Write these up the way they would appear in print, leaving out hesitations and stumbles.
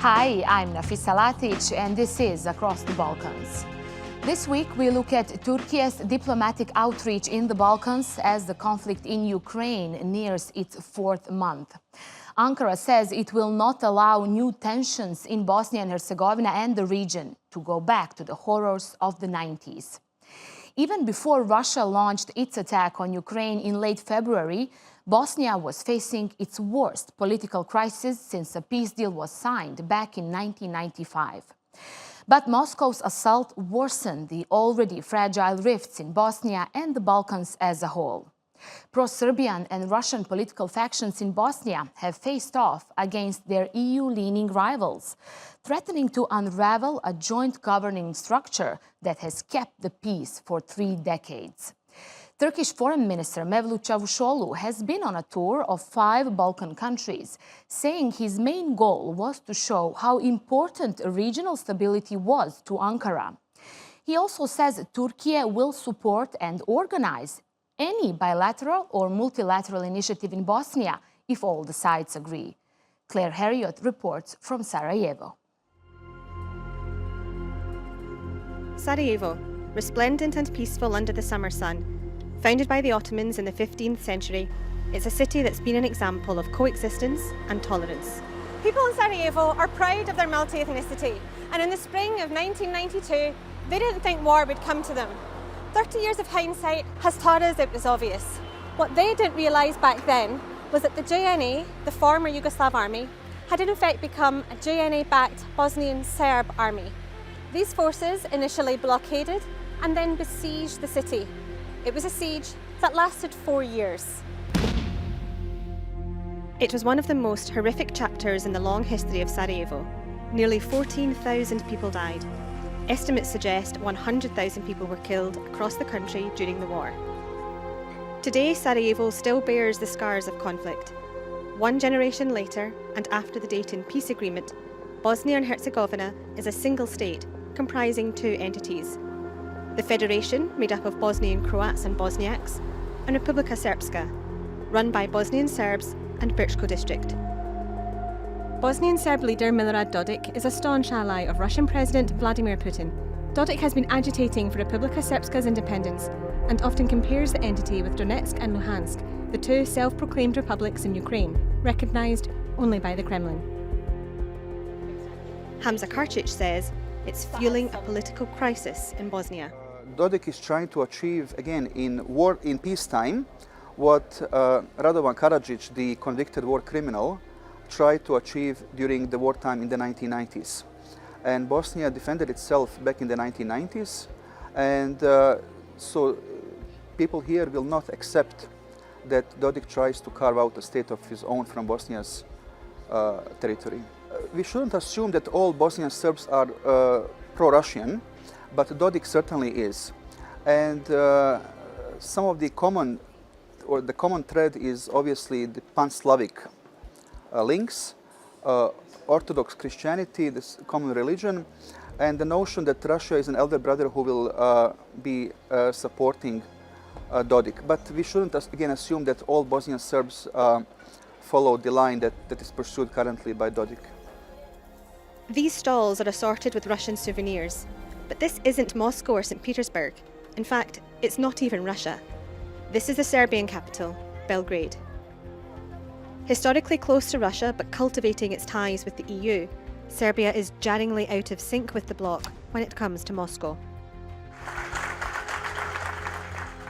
Hi, I'm Nafisa Latic, and this is Across the Balkans. This week we look at Turkey's diplomatic outreach in the Balkans as the conflict in Ukraine nears its fourth month. Ankara says it will not allow new tensions in Bosnia and Herzegovina and the region to go back to the horrors of the 90s. Even before Russia launched its attack on Ukraine in late February, Bosnia was facing its worst political crisis since a peace deal was signed back in 1995. But Moscow's assault worsened the already fragile rifts in Bosnia and the Balkans as a whole. Pro-Serbian and Russian political factions in Bosnia have faced off against their EU-leaning rivals, threatening to unravel a joint governing structure that has kept the peace for 3 decades. Turkish Foreign Minister Mevlut Cavusoglu has been on a tour of 5 Balkan countries, saying his main goal was to show how important regional stability was to Ankara. He also says Turkey will support and organize any bilateral or multilateral initiative in Bosnia if all the sides agree. Claire Herriot reports from Sarajevo. Sarajevo, resplendent and peaceful under the summer sun, founded by the Ottomans in the 15th century, it's a city that's been an example of coexistence and tolerance. People in Sarajevo are proud of their multi-ethnicity, and in the spring of 1992, they didn't think war would come to them. 30 years of hindsight has taught us it was obvious. What they didn't realise back then was that the JNA, the former Yugoslav army, had in fact become a JNA-backed Bosnian Serb army. These forces initially blockaded and then besieged the city. It was a siege that lasted 4 years. It was one of the most horrific chapters in the long history of Sarajevo. Nearly 14,000 people died. Estimates suggest 100,000 people were killed across the country during the war. Today, Sarajevo still bears the scars of conflict. 1 generation later, and after the Dayton Peace Agreement, Bosnia and Herzegovina is a single state comprising 2 entities. The Federation, made up of Bosnian Croats and Bosniaks, and Republika Srpska, run by Bosnian Serbs and Brčko district. Bosnian Serb leader Milorad Dodik is a staunch ally of Russian President Vladimir Putin. Dodik has been agitating for Republika Srpska's independence and often compares the entity with Donetsk and Luhansk, the 2 self-proclaimed republics in Ukraine, recognised only by the Kremlin. Hamza Karcic says it's fueling a political crisis in Bosnia. Dodik is trying to achieve, again, in peacetime, what Radovan Karadzic, the convicted war criminal, tried to achieve during the wartime in the 1990s. And Bosnia defended itself back in the 1990s, and so people here will not accept that Dodik tries to carve out a state of his own from Bosnia's territory. We shouldn't assume that all Bosnian Serbs are pro-Russian, but Dodik certainly is. And some of the common thread is obviously the pan-Slavic links, Orthodox Christianity, this common religion, and the notion that Russia is an elder brother who will be supporting Dodik. But we shouldn't again assume that all Bosnian Serbs follow the line that is pursued currently by Dodik. These stalls are assorted with Russian souvenirs, but this isn't Moscow or St. Petersburg. In fact, it's not even Russia. This is the Serbian capital, Belgrade. Historically close to Russia but cultivating its ties with the EU, Serbia is jarringly out of sync with the bloc when it comes to Moscow.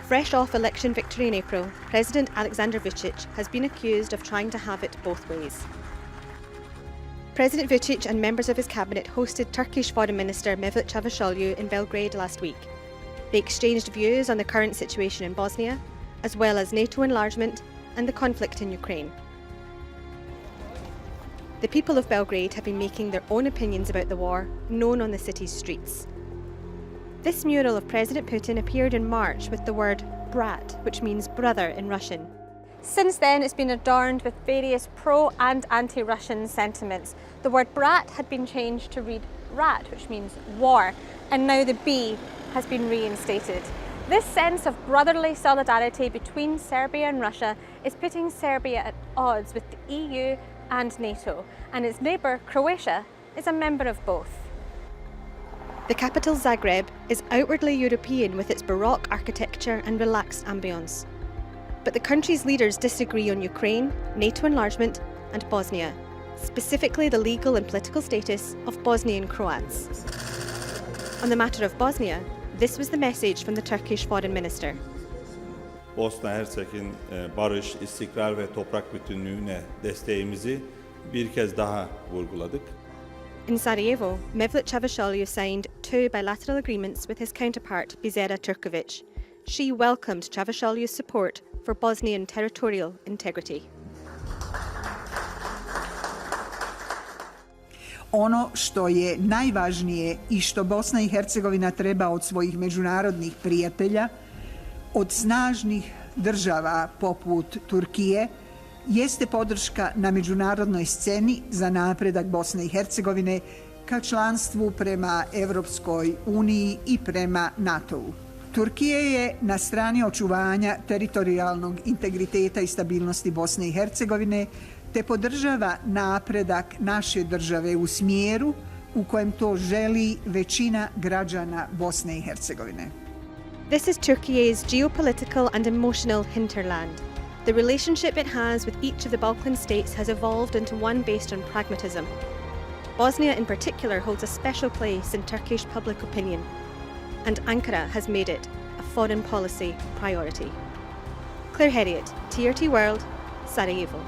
Fresh off election victory in April, President Alexander Vučić has been accused of trying to have it both ways. President Vučić and members of his cabinet hosted Turkish Foreign Minister Mevlut Cavusoglu in Belgrade last week. They exchanged views on the current situation in Bosnia, as well as NATO enlargement and the conflict in Ukraine. The people of Belgrade have been making their own opinions about the war known on the city's streets. This mural of President Putin appeared in March with the word brat, which means brother in Russian. Since then, it's been adorned with various pro- and anti-Russian sentiments. The word brat had been changed to read rat, which means war, and now the B has been reinstated. This sense of brotherly solidarity between Serbia and Russia is putting Serbia at odds with the EU and NATO, and its neighbour Croatia is a member of both. The capital, Zagreb, is outwardly European with its Baroque architecture and relaxed ambience. But the country's leaders disagree on Ukraine, NATO enlargement, and Bosnia, specifically the legal and political status of Bosnian Croats. On the matter of Bosnia, this was the message from the Turkish foreign minister. Bosna Hersek'in barış, istikrar ve toprak bütünlüğüne desteğimizi bir kez daha vurguladık. In Sarajevo, Mevlut Cavusoglu signed 2 bilateral agreements with his counterpart, Bizera Turkovic. She welcomed Cavusoglu's support for Bosnian territorial integrity. Ono što je najvažnije i što Bosna i Hercegovina treba od svojih međunarodnih prijatelja, od snažnih država poput Turkije, jeste podrška na međunarodnoj sceni za napredak Bosne i Hercegovine ka članstvu prema Evropskoj uniji i prema NATO-u. Turkije je na strani očuvanja teritorijalnog integriteta i stabilnosti Bosne i Hercegovine te podržava napredak naše države u smjeru u kojem to želi većina građana Bosne i Hercegovine. This is Turkiye's geopolitical and emotional hinterland. The relationship it has with each of the Balkan states has evolved into one based on pragmatism. Bosnia in particular holds a special place in Turkish public opinion, and Ankara has made it a foreign policy priority. Claire Herriot, TRT World, Sarajevo.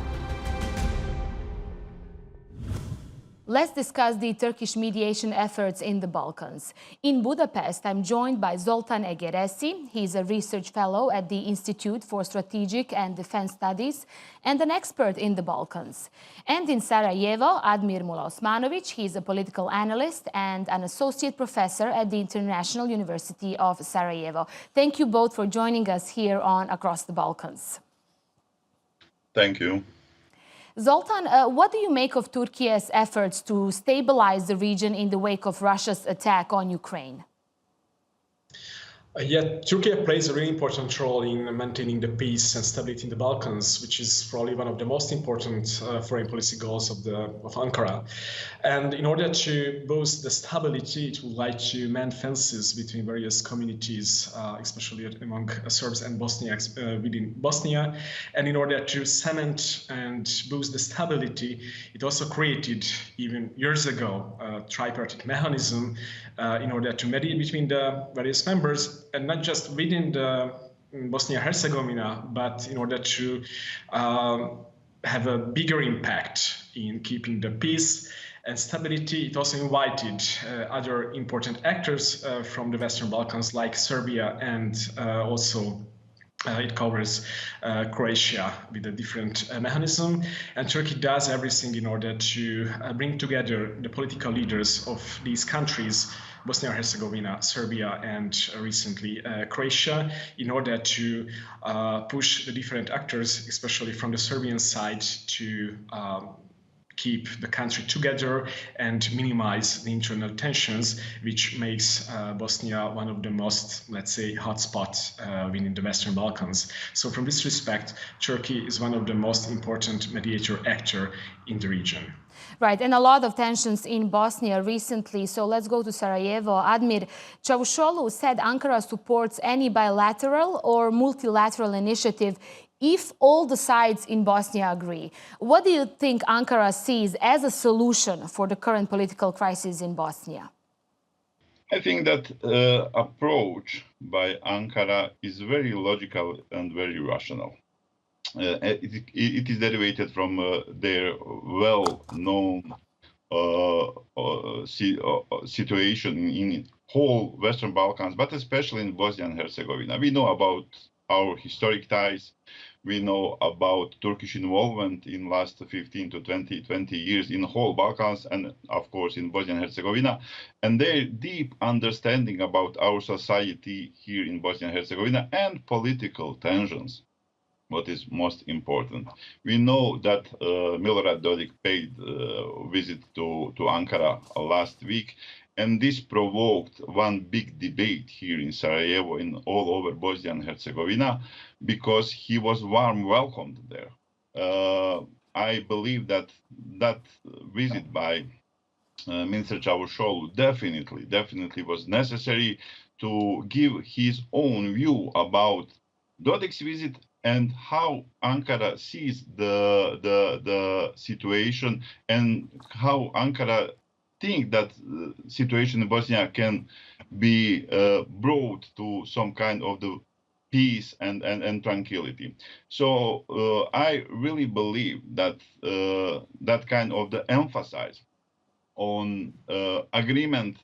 Let's discuss the Turkish mediation efforts in the Balkans. In Budapest, I'm joined by Zoltan Egeresi. He's a research fellow at the Institute for Strategic and Defense Studies and an expert in the Balkans. And in Sarajevo, Admir Mulaosmanovic. He's a political analyst and an associate professor at the International University of Sarajevo. Thank you both for joining us here on Across the Balkans. Thank you. Zoltan, what do you make of Turkey's efforts to stabilize the region in the wake of Russia's attack on Ukraine? Turkey plays a really important role in maintaining the peace and stability in the Balkans, which is probably one of the most important foreign policy goals of Ankara. And in order to boost the stability, it would like to mend fences between various communities, especially among Serbs and Bosniaks within Bosnia. And in order to cement and boost the stability, it also created, even years ago, a tripartite mechanism in order to mediate between the various members, and not just within the Bosnia and Herzegovina, but in order to have a bigger impact in keeping the peace and stability. It also invited other important actors from the Western Balkans, like Serbia, and also it covers Croatia with a different mechanism. And Turkey does everything in order to bring together the political leaders of these countries, Bosnia and Herzegovina, Serbia, and recently Croatia, in order to push the different actors, especially from the Serbian side, to keep the country together and minimize the internal tensions, which makes Bosnia one of the most, let's say, hotspots within the Western Balkans. So from this respect, Turkey is one of the most important mediator actor in the region. Right, and a lot of tensions in Bosnia recently. So let's go to Sarajevo. Admir, Cavusoglu said Ankara supports any bilateral or multilateral initiative if all the sides in Bosnia agree. What do you think Ankara sees as a solution for the current political crisis in Bosnia? I think that approach by Ankara is very logical and very rational. It is derivated from their well-known situation in whole Western Balkans, but especially in Bosnia and Herzegovina. We know about our historic ties. We know about Turkish involvement in last 15 to 20 years in whole Balkans and, of course, in Bosnia and Herzegovina. And their deep understanding about our society here in Bosnia and Herzegovina and political tensions, what is most important. We know that Milorad Dodik paid a visit to Ankara last week, and this provoked one big debate here in Sarajevo, in all over Bosnia and Herzegovina, because he was warm welcomed there. I believe that visit by Minister Cavusoglu definitely was necessary to give his own view about Dodik's visit and how Ankara sees the situation and how Ankara think that situation in Bosnia can be brought to some kind of the peace and tranquility. So I really believe that that kind of the emphasis on agreement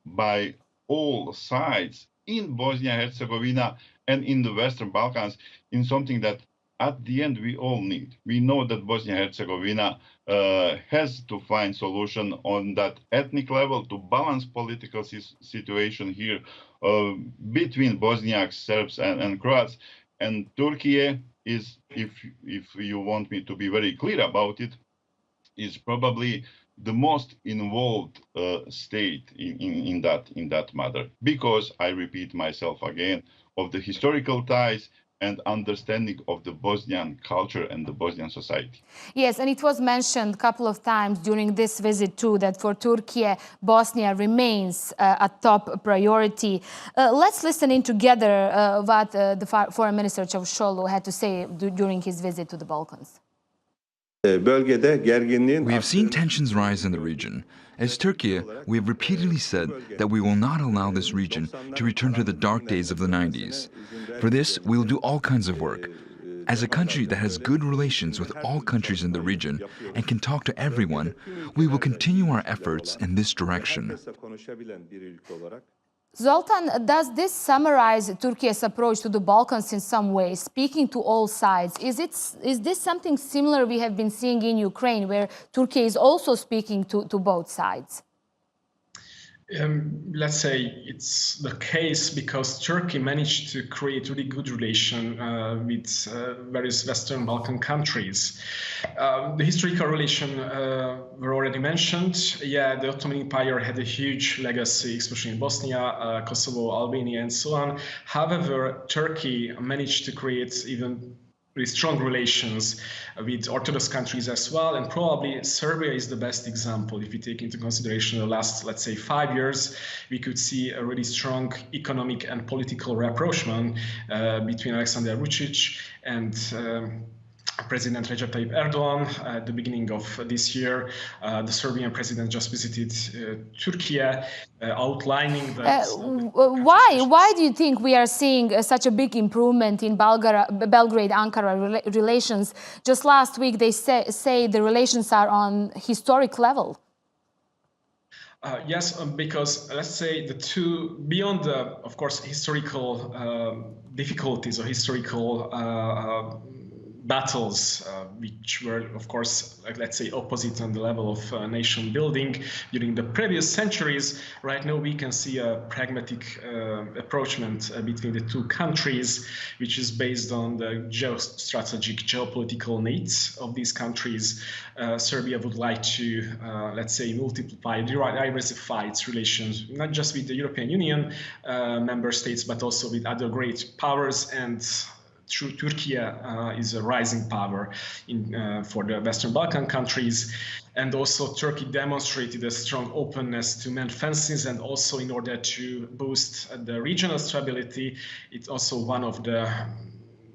by all sides in Bosnia and Herzegovina and in the Western Balkans in something that at the end we all need. We know that Bosnia and Herzegovina has to find solution on that ethnic level to balance political situation here between Bosniaks, Serbs and Croats. And Turkiye is, if you want me to be very clear about it, is probably the most involved state in that matter, because I repeat myself again of the historical ties and understanding of the Bosnian culture and the Bosnian society. Yes, and it was mentioned a couple of times during this visit too that for Turkey, Bosnia remains a top priority. Let's listen in together what the Foreign Minister Cavusoglu had to say during his visit to the Balkans. We have seen tensions rise in the region. As Turkey, we have repeatedly said that we will not allow this region to return to the dark days of the 90s. For this, we will do all kinds of work. As a country that has good relations with all countries in the region and can talk to everyone, we will continue our efforts in this direction. Zoltan, does this summarize Turkey's approach to the Balkans in some way, speaking to all sides? Is this something similar we have been seeing in Ukraine, where Turkey is also speaking to both sides? Let's say it's the case because Turkey managed to create really good relation with various Western Balkan countries. The historical relation were already mentioned. Yeah, the Ottoman Empire had a huge legacy, especially in Bosnia, Kosovo, Albania, and so on. However, Turkey managed to create even really strong relations with Orthodox countries as well, and probably Serbia is the best example. If you take into consideration the last, let's say, 5 years, we could see a really strong economic and political rapprochement between Aleksandar Vučić and President Recep Tayyip Erdogan. At the beginning of this year, the Serbian president just visited Türkiye, outlining that... Why do you think we are seeing such a big improvement in Belgrade-Ankara relations? Just last week, they say the relations are on historic level. Yes, because let's say the two, beyond the, of course, historical difficulties or historical battles, which were, of course, let's say, opposite on the level of nation building during the previous centuries. Right now, we can see a pragmatic approachment between the two countries, which is based on the geostrategic, geopolitical needs of these countries. Serbia would like to, let's say, multiply, diversify its relations, not just with the European Union member states, but also with other great powers, and Türkiye is a rising power for the Western Balkan countries. And also Turkey demonstrated a strong openness to mend fences, and also in order to boost the regional stability, it's also one of the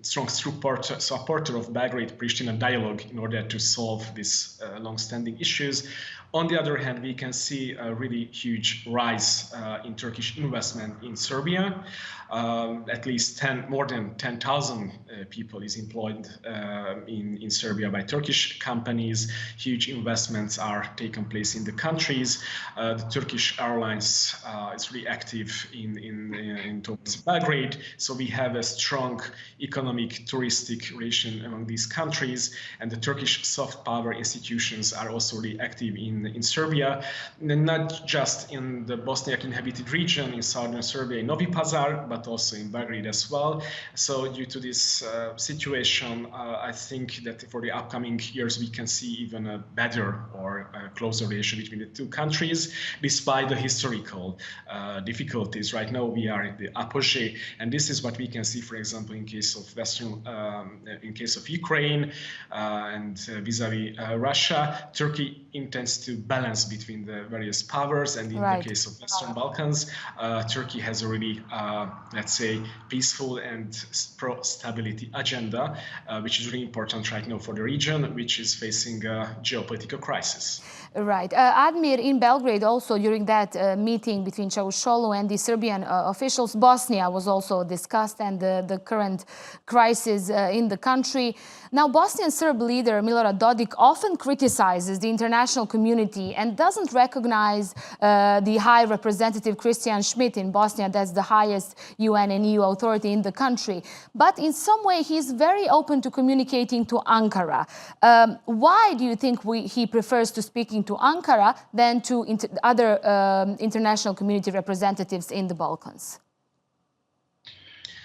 strong supporter of Belgrade-Pristina dialogue in order to solve these long-standing issues. On the other hand, we can see a really huge rise in Turkish investment in Serbia. At least more than 10,000 people is employed in Serbia by Turkish companies. Huge investments are taking place in the countries. The Turkish Airlines is really active in towards Belgrade. So we have a strong economic, touristic relation among these countries. And the Turkish soft power institutions are also really active in Serbia, and not just in the Bosniak inhabited region in southern Serbia, in Novi Pazar, but also in Belgrade as well. So due to this situation, I think that for the upcoming years, we can see even a better or a closer relation between the two countries, despite the historical difficulties. Right now, we are at the apogee, and this is what we can see, for example, in case of in case of Ukraine and vis-a-vis Russia. Russia, Turkey intends to balance between the various powers, and in the case of Western Balkans, Turkey has a really, let's say, peaceful and pro-stability agenda, which is really important right now for the region, which is facing a geopolitical crisis. Right. Admir, in Belgrade also during that meeting between Cavusoglu and the Serbian officials, Bosnia was also discussed and the current crisis in the country. Now, Bosnian Serb leader Milorad Dodik often criticizes the international community and doesn't recognize the High Representative Christian Schmidt in Bosnia. That's the highest UN and EU authority in the country. But in some way, he's very open to communicating to Ankara. Why do you think he prefers to speaking to Ankara than to other international community representatives in the Balkans?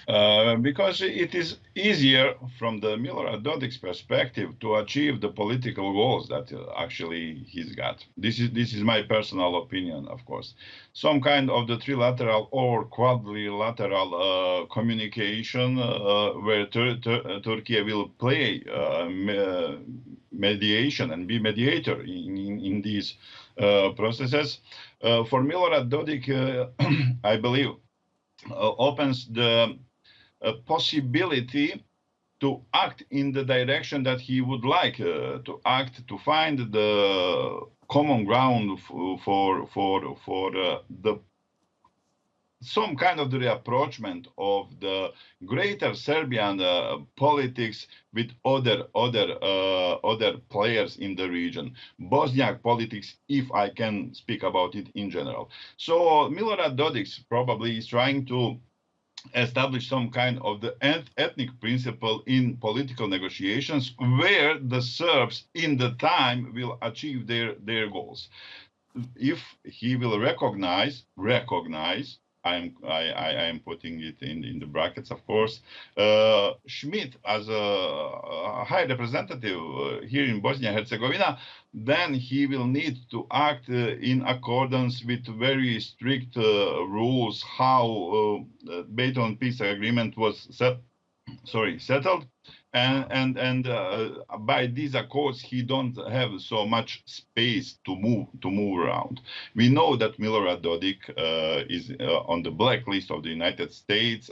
Because it is easier from the Milorad Dodik's perspective to achieve the political goals that actually he's got. This is my personal opinion, of course. Some kind of the trilateral or quadrilateral communication where Turkey will play mediation and be mediator in these processes. For Milorad Dodik, I believe, opens the possibility to act in the direction that he would like to act, to find the common ground for the some kind of the reapproachment of the greater Serbian politics with other players in the region, Bosniak politics, if I can speak about it in general. So Milorad Dodik probably is trying to establish some kind of the ethnic principle in political negotiations where the Serbs in the time will achieve their goals. If he will recognize, I am putting it in the brackets, of course, Schmidt as a high representative here in Bosnia and Herzegovina, then he will need to act in accordance with very strict rules how Dayton Peace Agreement was settled. And by these accords, he don't have so much space to move around. We know that Milorad Dodik is on the blacklist of the United States.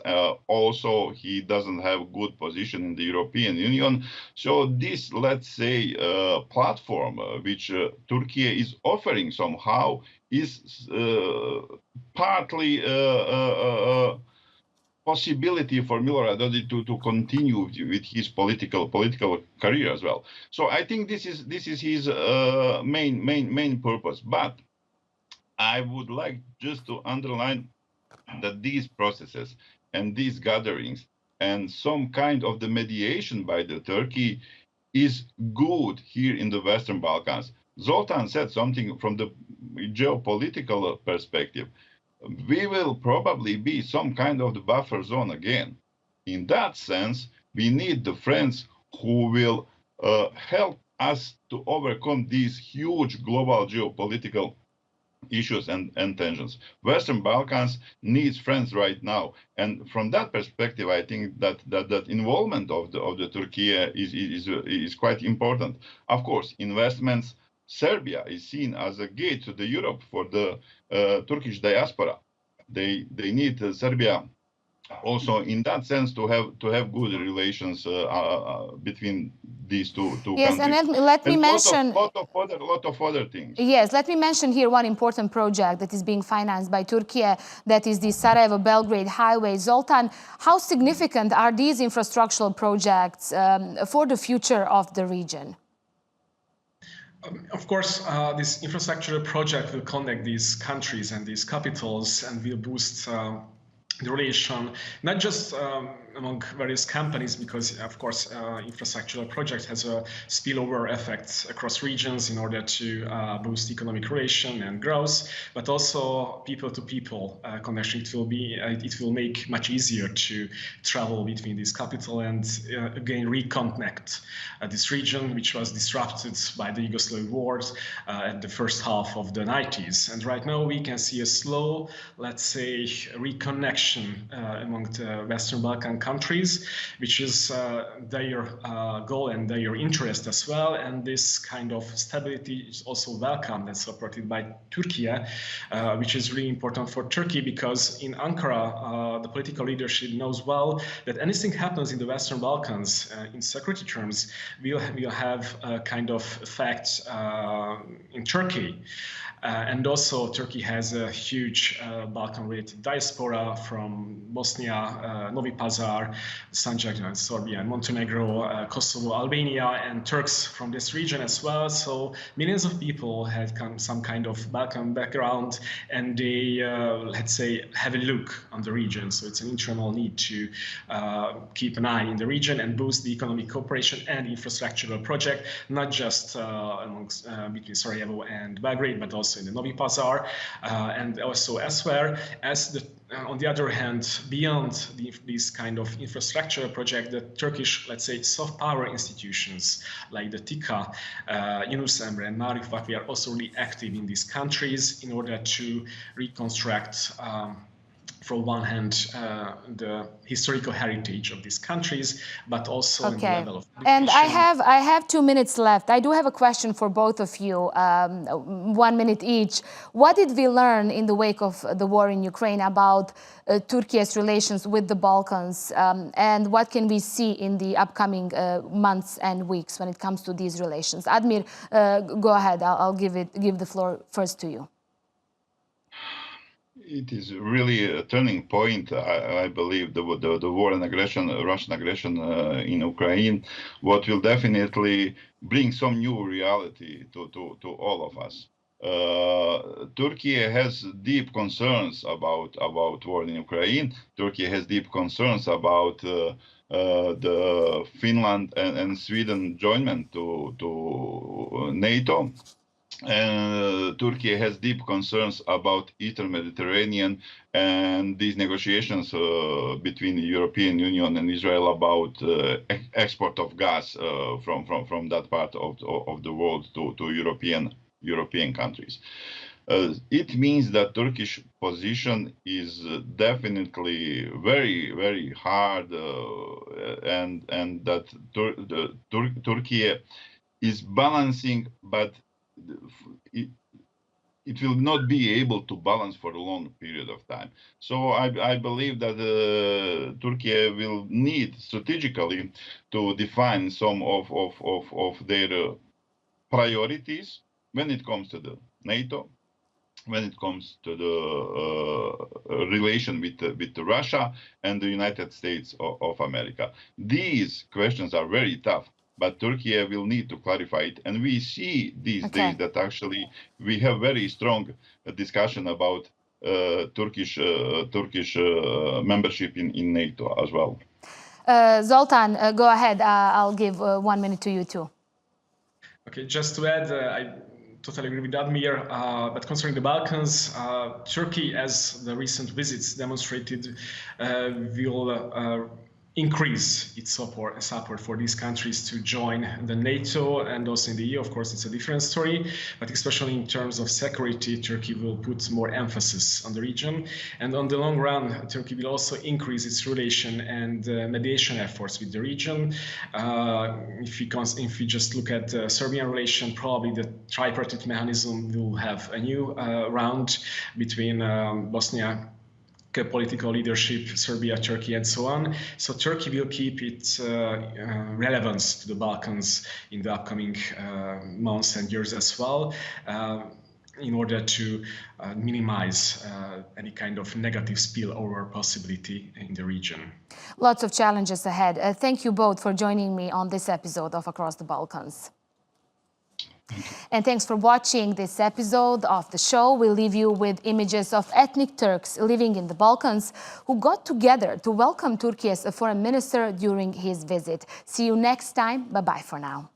Also, he doesn't have good position in the European Union. So this, let's say, platform which Turkey is offering somehow is partly possibility for Milorad Dodik to continue with his political career as well. So I think this is his main purpose. But I would like just to underline that these processes and these gatherings and some kind of the mediation by the Turkey is good here in the Western Balkans. Zoltan said something from the geopolitical perspective. We will probably be some kind of the buffer zone again. In that sense, we need the friends who will help us to overcome these huge global geopolitical issues and tensions. Western Balkans needs friends right now, and from that perspective, I think that involvement of the Turkey is quite important. Of course, investments. Serbia is seen as a gate to the Europe for the Turkish diaspora. They need Serbia also in that sense to have good relations between these two yes, countries. And let me mention lot of other things. Yes, let me mention here one important project that is being financed by Turkey, that is the Sarajevo-Belgrade highway. Zoltan, how significant are these infrastructural projects for the future of the region? Of course, this infrastructure project will connect these countries and these capitals and will boost the relation, not just among various companies, because of course infrastructural project has a spillover effect across regions in order to boost economic relation and growth, but also people-to-people connection. It will make much easier to travel between this capital and again reconnect this region, which was disrupted by the Yugoslav wars at the first half of the 90s. And right now we can see a slow, let's say, reconnection among the Western Balkan countries, which is their goal and their interest as well. And this kind of stability is also welcomed and supported by Türkiye, which is really important for Turkey, because in Ankara, the political leadership knows well that anything happens in the Western Balkans in security terms will have a kind of effect in Turkey. And also Turkey has a huge Balkan-related diaspora from Bosnia, Novi Pazar, Sanjak, Serbia, and Montenegro, Kosovo, Albania, and Turks from this region as well. So millions of people have some kind of Balkan background, and they, let's say, have a look on the region. So it's an internal need to keep an eye in the region and boost the economic cooperation and infrastructural project, not just between Sarajevo and Belgrade, but also in the Novi Pazar, and also elsewhere. On the other hand, beyond this kind of infrastructure project, the Turkish, let's say, soft power institutions like the TİKA, Yunus Emre, and Marif Vakfi are also really active in these countries in order to reconstruct, from one hand, the historical heritage of these countries, but also in the level of education. And I have 2 minutes left. I do have a question for both of you, 1 minute each. What did we learn in the wake of the war in Ukraine about Turkey's relations with the Balkans, and what can we see in the upcoming months and weeks when it comes to these relations? Admir, go ahead. I'll give the floor first to you. It is really a turning point, I believe, the war and aggression, Russian aggression in Ukraine, what will definitely bring some new reality to all of us. Turkey has deep concerns about war in Ukraine. Turkey has deep concerns about the Finland and Sweden joinement to NATO. And Turkey has deep concerns about Eastern Mediterranean and these negotiations between the European Union and Israel about export of gas from that part of the world to European countries. It means that Turkish position is definitely very, very hard, and that Turkey is balancing, but it will not be able to balance for a long period of time. So I believe that Turkey will need strategically to define some of their priorities when it comes to the NATO, when it comes to the relation with Russia and the United States of America. These questions are very tough, but Turkey will need to clarify it. And we see these days that actually we have very strong discussion about Turkish membership in NATO as well. Zoltan, go ahead. I'll give 1 minute to you too. Okay, just to add, I totally agree with Admir, but concerning the Balkans, Turkey, as the recent visits demonstrated, will increase its support for these countries to join the NATO and also in the EU. Of course, it's a different story, but especially in terms of security, Turkey will put more emphasis on the region. And on the long run, Turkey will also increase its relation and mediation efforts with the region. If we just look at the Serbian relation, probably the tripartite mechanism will have a new round between Bosnia, political leadership, Serbia, Turkey, and so on. So Turkey will keep its relevance to the Balkans in the upcoming months and years as well, in order to minimize any kind of negative spillover possibility in the region. Lots of challenges ahead. Thank you both for joining me on this episode of Across the Balkans. And thanks for watching this episode of the show. We'll leave you with images of ethnic Turks living in the Balkans who got together to welcome Turkey's foreign minister during his visit. See you next time. Bye-bye for now.